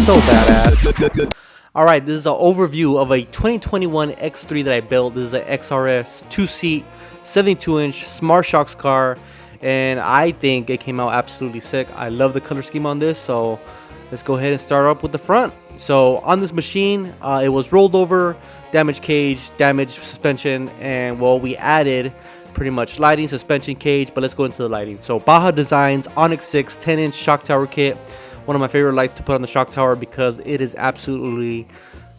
So badass. Alright, this is an overview of a 2021 X3 that I built. This is an XRS 2-seat, 72-inch Smart Shocks car, and I think it came out absolutely sick. I love the color scheme on this, so let's go ahead and start up with the front. So on this machine, it was rolled over, damaged cage, damaged suspension, and well, we added pretty much lighting, suspension, cage, but let's go into the lighting. So Baja Designs Onyx 6 10-inch shock tower kit. One of my favorite lights to put on the shock tower because it is absolutely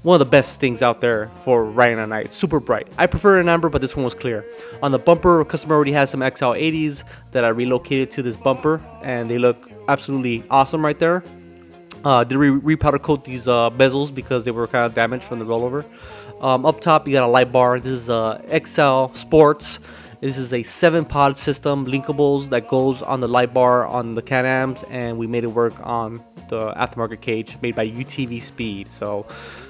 one of the best things out there for riding at night. It's super bright. I prefer an amber, but this one was clear. On the bumper, a customer already has some XL80s that I relocated to this bumper, and they look absolutely awesome right there. Did re-powder coat these bezels because they were kind of damaged from the rollover. Up top, you got a light bar. This is XL Sports. This is a 7-pod system, linkables, that goes on the light bar on the Can-Ams, and we made it work on the aftermarket cage made by UTV Speed. So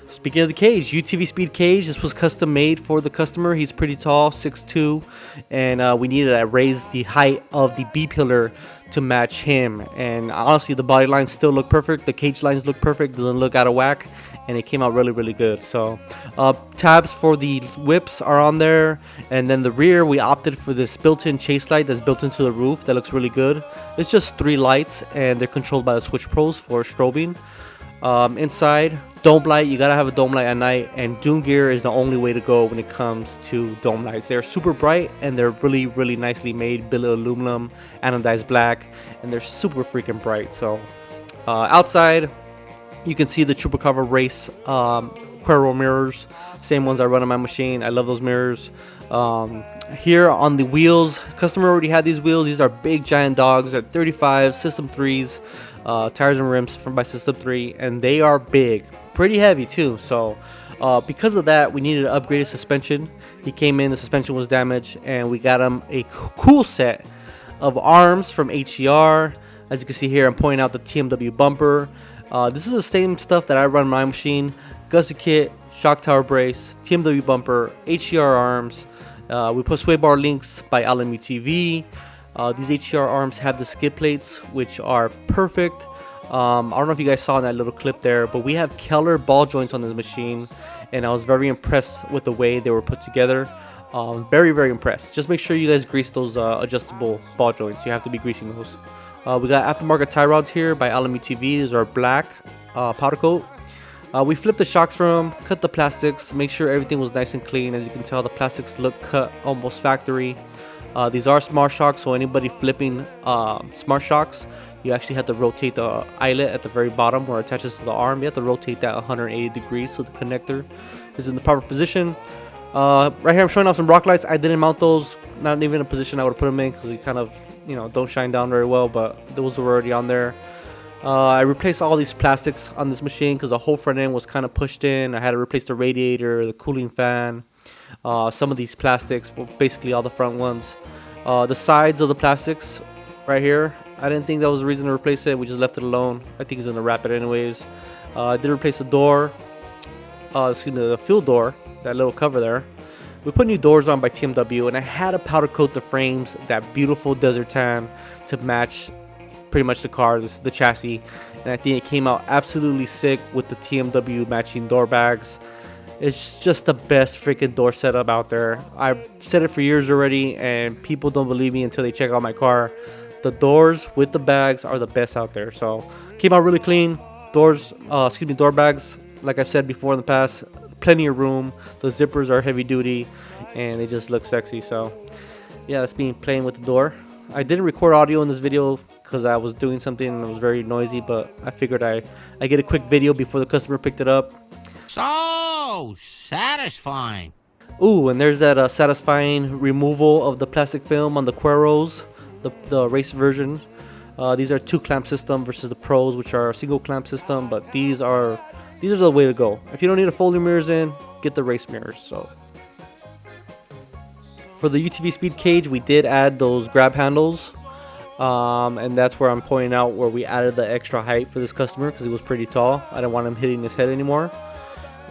speaking of the cage, UTV Speed cage, this was custom made for the customer. He's pretty tall, 6'2", and we needed to raise the height of the B-pillar to match him. And honestly, the body lines still look perfect, the cage lines look perfect, doesn't look out of whack, and it came out really good. So tabs for the whips are on there, and then the rear we opted for this built-in chase light that's built into the roof that looks really good. It's just 3 lights, and they're controlled by the Switch Pros for strobing. Inside, dome light, you gotta have a dome light at night, and Doom gear is the only way to go when it comes to dome lights. They're super bright, and they're really nicely made, billet aluminum, anodized black, and they're super freaking bright. So outside, you can see the Chupacabra Race Quero mirrors, same ones I run on my machine. I love those mirrors. Here on the wheels, customer already had these wheels. These are big giant dogs at 35 System 3s, tires and rims from by System 3, and they are big, pretty heavy too. So because of that, we needed an upgraded suspension. He came in, the suspension was damaged, and we got him a cool set of arms from HER. As you can see here, I'm pointing out the TMW bumper. This is the same stuff that I run my machine. Gusset kit, shock tower brace, TMW bumper, HER arms. We put sway bar links by LMU TV. These HER arms have the skid plates, which are perfect. I don't know if you guys saw in that little clip there, but we have Keller ball joints on this machine, and I was very impressed with the way they were put together. Very impressed. Just make sure you guys grease those adjustable ball joints. You have to be greasing those. We got aftermarket tie rods here by LMU TV. These are black powder coat. We flipped the shocks from them, cut the plastics, make sure everything was nice and clean. As you can tell, the plastics look cut almost factory. These are Smart Shocks, so anybody flipping Smart Shocks, you actually have to rotate the eyelet at the very bottom where it attaches to the arm. You have to rotate that 180 degrees so the connector is in the proper position. Right here I'm showing off some rock lights. I didn't mount those, not even a position I would put them in because they kind of, you know, don't shine down very well, but those were already on there. I replaced all these plastics on this machine because the whole front end was kind of pushed in. I had to replace the radiator, the cooling fan, some of these plastics, well, basically all the front ones. The sides of the plastics right here, I didn't think that was a reason to replace it. We just left it alone. I think he's going to wrap it anyways. I did replace the door, excuse me, the fuel door, that little cover there. We put new doors on by TMW, and I had to powder coat the frames, that beautiful desert tan, to match pretty much the car, the chassis, and I think it came out absolutely sick with the TMW matching door bags. It's just the best freaking door setup out there. I've said it for years already, and people don't believe me until they check out my car. The doors with the bags are the best out there. So came out really clean. Doors, door bags, like I've said before in the past, plenty of room. The zippers are heavy duty, and they just look sexy. So yeah, that's me playing with the door. I didn't record audio in this video because I was doing something and it was very noisy, but I figured I get a quick video before the customer picked it up. So satisfying. Ooh, and there's that satisfying removal of the plastic film on the Queros, the race version. These are 2-clamp system versus the Pros, which are a single clamp system, but these are the way to go. If you don't need to fold your mirrors in, get the race mirrors. So for the UTV Speed cage, we did add those grab handles, and that's where I'm pointing out where we added the extra height for this customer because he was pretty tall. I didn't want him hitting his head anymore.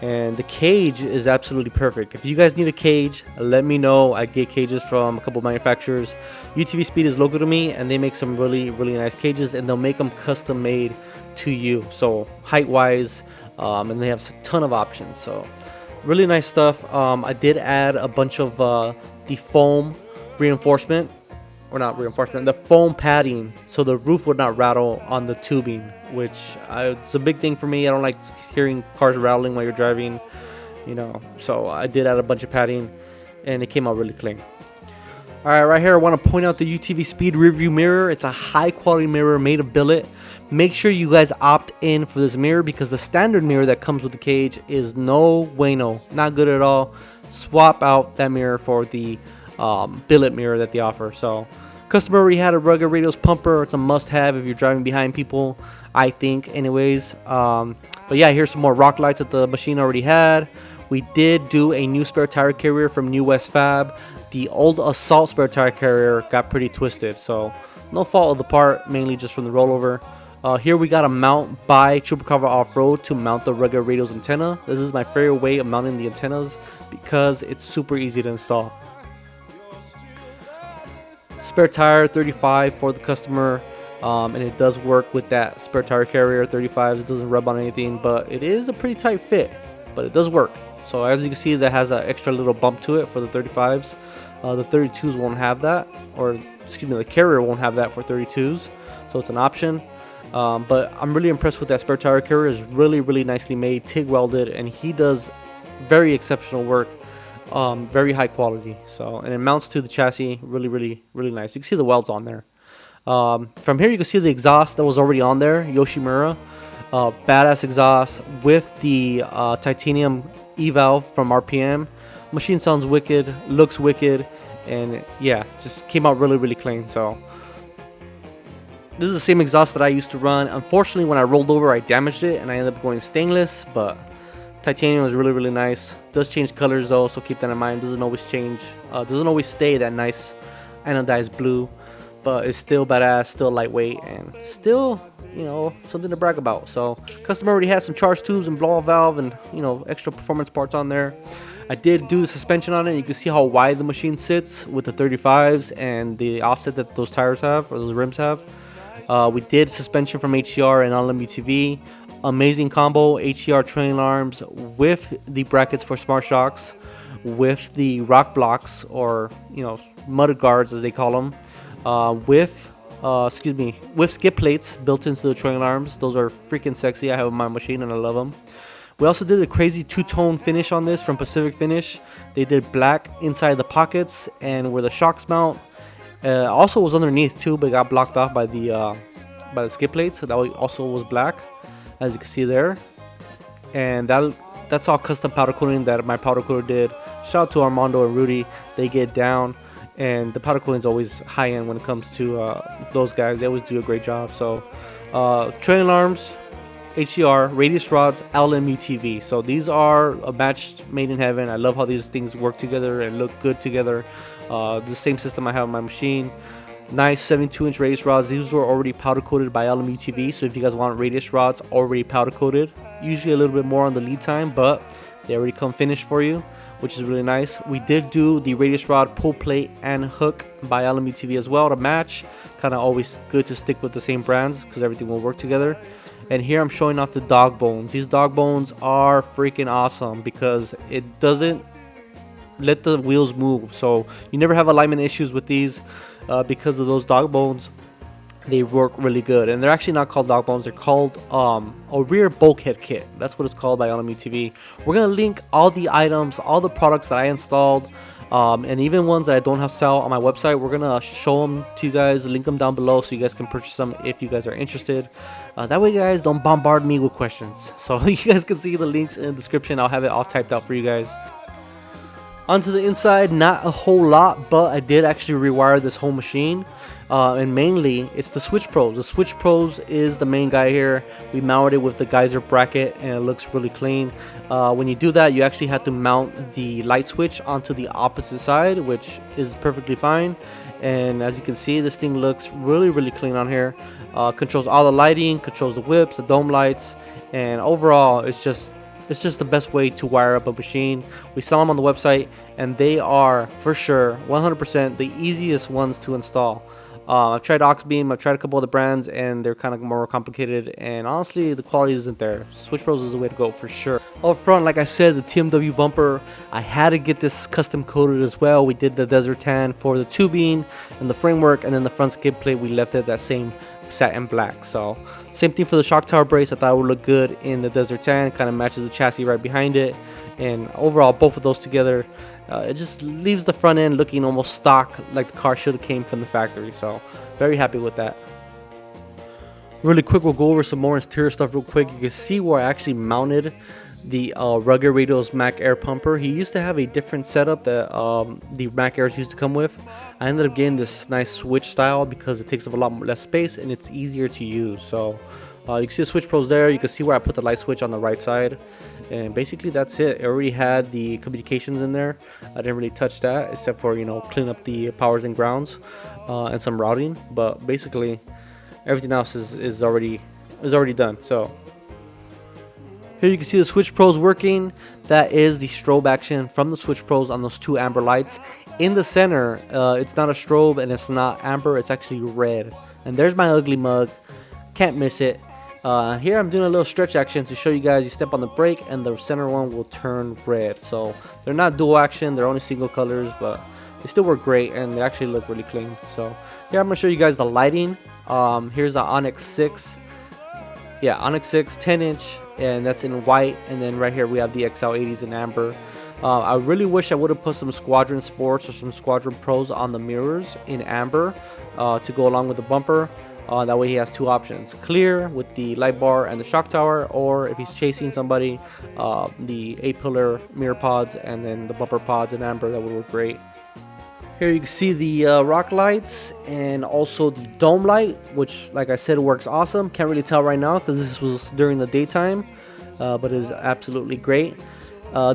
And the cage is absolutely perfect. If you guys need a cage, let me know. I get cages from a couple manufacturers. UTV Speed is local to me, and they make some really nice cages, and they'll make them custom made to you, so height wise, and they have a ton of options, so really nice stuff. I did add a bunch of the foam reinforcement, or not reinforcement, the foam padding, so the roof would not rattle on the tubing, which it's a big thing for me. I don't like hearing cars rattling while you're driving, you know, so I did add a bunch of padding, and it came out really clean. All right, right here I want to point out the UTV Speed rear view mirror. It's a high quality mirror made of billet. Make sure you guys opt in for this mirror, because the standard mirror that comes with the cage is no bueno, not good at all. Swap out that mirror for the billet mirror that they offer. So customer already had a rugged radius pumper. It's a must have if you're driving behind people, I think anyways. But yeah, here's some more rock lights that the machine already had. We did do a new spare tire carrier from New West Fab. The old Assault spare tire carrier got pretty twisted, so no fault of the part, mainly just from the rollover. Here we got a mount by Chupacabra Off-Road to mount the rugged radius antenna. This is my favorite way of mounting the antennas because it's super easy to install. Spare tire 35 for the customer, and it does work with that spare tire carrier 35. It doesn't rub on anything, but it is a pretty tight fit, but it does work. So as you can see, that has an extra little bump to it for the 35s. The 32s won't have that, or excuse me, the carrier won't have that for 32s, so it's an option. But I'm really impressed with that spare tire carrier. It's really nicely made, TIG welded, and he does very exceptional work, very high quality. So, and it mounts to the chassis, really nice. You can see the welds on there. From here you can see the exhaust that was already on there, Yoshimura, badass exhaust with the titanium E-valve from RPM. Machine sounds wicked, looks wicked, and yeah, just came out really clean. So this is the same exhaust that I used to run. Unfortunately, when I rolled over, I damaged it and I ended up going stainless, but titanium is really nice. Does change colors though, so keep that in mind. Doesn't always change, doesn't always stay that nice anodized blue, but it's still badass, still lightweight, and still, you know, something to brag about. So customer already had some charge tubes and blow-off valve and, you know, extra performance parts on there. I did do the suspension on it. You can see how wide the machine sits with the 35s and the offset that those tires have, or those rims have. We did suspension from HCR and LM UTV. Amazing combo, HCR trailing arms with the brackets for smart shocks, with the rock blocks, or, you know, mud guards as they call them, with skid plates built into the trailing arms. Those are freaking sexy. I have on my machine and I love them. We also did a crazy two-tone finish on this from Pacific Finish. They did black inside the pockets and where the shocks mount. Also was underneath too, but got blocked off by the skid plates. So that also was black, as you can see there. And that's all custom powder coating that my powder coater did. Shout out to Armando and Rudy. They get down, and the powder coating is always high end when it comes to those guys. They always do a great job. So trailing arms, HCR, radius rods, LM UTV. So these are a match made in heaven. I love how these things work together and look good together. The same system I have on my machine. Nice 72-inch radius rods. These were already powder coated by LM UTV. So if you guys want radius rods already powder coated, usually a little bit more on the lead time, but they already come finished for you, which is really nice. We did do the radius rod pull plate and hook by LM UTV as well to match. Kind of always good to stick with the same brands because everything will work together. And here I'm showing off the dog bones. These dog bones are freaking awesome because it doesn't let the wheels move. So you never have alignment issues with these because of those dog bones. They work really good. And they're actually not called dog bones. They're called a rear bulkhead kit. That's what it's called by LM UTV. We're going to link all the items, all the products that I installed, and even ones that I don't have sell on my website. We're gonna show them to you guys, link them down below so you guys can purchase them if you guys are interested. That way, guys, don't bombard me with questions. So you guys can see the links in the description. I'll have it all typed out for you guys. Onto the inside, not a whole lot, but I did actually rewire this whole machine. And mainly it's the Switch Pros. The Switch Pros is the main guy here. We mounted it with the geyser bracket and it looks really clean. When you do that, you actually have to mount the light switch onto the opposite side, which is perfectly fine. And as you can see, this thing looks really clean on here. Controls all the lighting, controls the whips, the dome lights, and overall it's just It's just the best way to wire up a machine. We sell them on the website, and they are for sure 100% the easiest ones to install. I've tried Oxbeam, I've tried a couple other brands, and they're kind of more complicated, and honestly the quality isn't there. Switch Pros is the way to go for sure. Up front, like I said, the TMW bumper, I had to get this custom coated as well. We did the desert tan for the tubing and the framework, and then the front skid plate, we left it that same satin black. So same thing for the shock tower brace. I thought it would look good in the desert tan, kind of matches the chassis right behind it, and overall both of those together, it just leaves the front end looking almost stock, like the car should have came from the factory. So very happy with that. Really quick, we'll go over some more interior stuff real quick. You can see where I actually mounted the Rugged Radios Mac Air pumper. He used to have a different setup that the Mac Airs used to come with. I ended up getting this nice switch style because it takes up a lot less space and it's easier to use. So you can see the Switch Pros there. You can see where I put the light switch on the right side, and basically that's it. It already had the communications in there. I didn't really touch that except for, you know, clean up the powers and grounds and some routing, but basically everything else is already done. So here you can see the Switch Pros working. That is the strobe action from the Switch Pros on those two amber lights. In the center, it's not a strobe and it's not amber, it's actually red. And there's my ugly mug. Can't miss it. Here I'm doing a little stretch action to show you guys. You step on the brake and the center one will turn red. So they're not dual action, they're only single colors, but they still work great and they actually look really clean. So here I'm going to show you guys the lighting. Here's the Onyx 6. Yeah, Onyx 6 10-inch, and that's in white. And then right here we have the XL80s in amber. I really wish I would have put some Squadron Sports or some Squadron Pros on the mirrors in amber to go along with the bumper. That way he has two options: clear with the light bar and the shock tower, or if he's chasing somebody, the A-pillar mirror pods and then the bumper pods in amber. That would work great. Here you can see the rock lights and also the dome light, which, like I said, works awesome. Can't really tell right now because this was during the daytime, but it is absolutely great.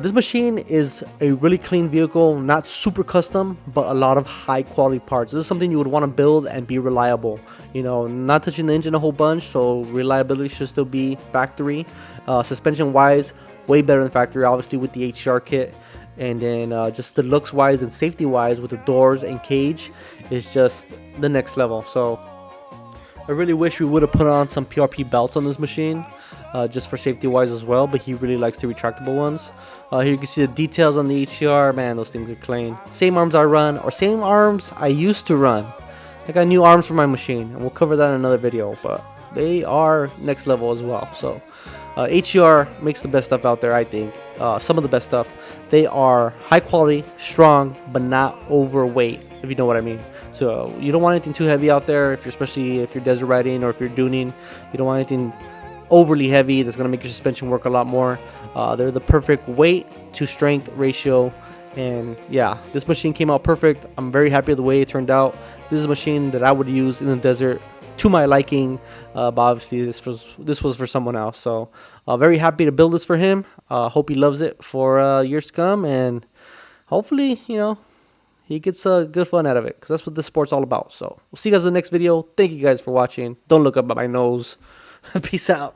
This machine is a really clean vehicle, not super custom, but a lot of high quality parts. This is something you would want to build and be reliable. You know, not touching the engine a whole bunch, so reliability should still be factory. Suspension wise, way better than factory, obviously with the HCR kit. And then just the looks wise and safety wise with the doors and cage is just the next level. So I really wish we would have put on some PRP belts on this machine, just for safety wise as well, but he really likes the retractable ones. Here you can see the details on the HCR. Man, those things are clean. Same arms I run, or same arms I used to run. I got new arms for my machine, and we'll cover that in another video, but they are next level as well. So HCR makes the best stuff out there, I think. Some of the best stuff. They are high quality, strong, but not overweight, if you know what I mean. So you don't want anything too heavy out there, especially if you're desert riding or if you're duning. You don't want anything overly heavy that's going to make your suspension work a lot more. They're the perfect weight to strength ratio. And yeah, this machine came out perfect. I'm very happy with the way it turned out. This is a machine that I would use in the desert to my liking, but obviously this was for someone else. So very happy to build this for him. Hope he loves it for years to come, and hopefully, you know, he gets good fun out of it, because that's what this sport's all about. So we'll see you guys in the next video. Thank you guys for watching. Don't look up at my nose. Peace out.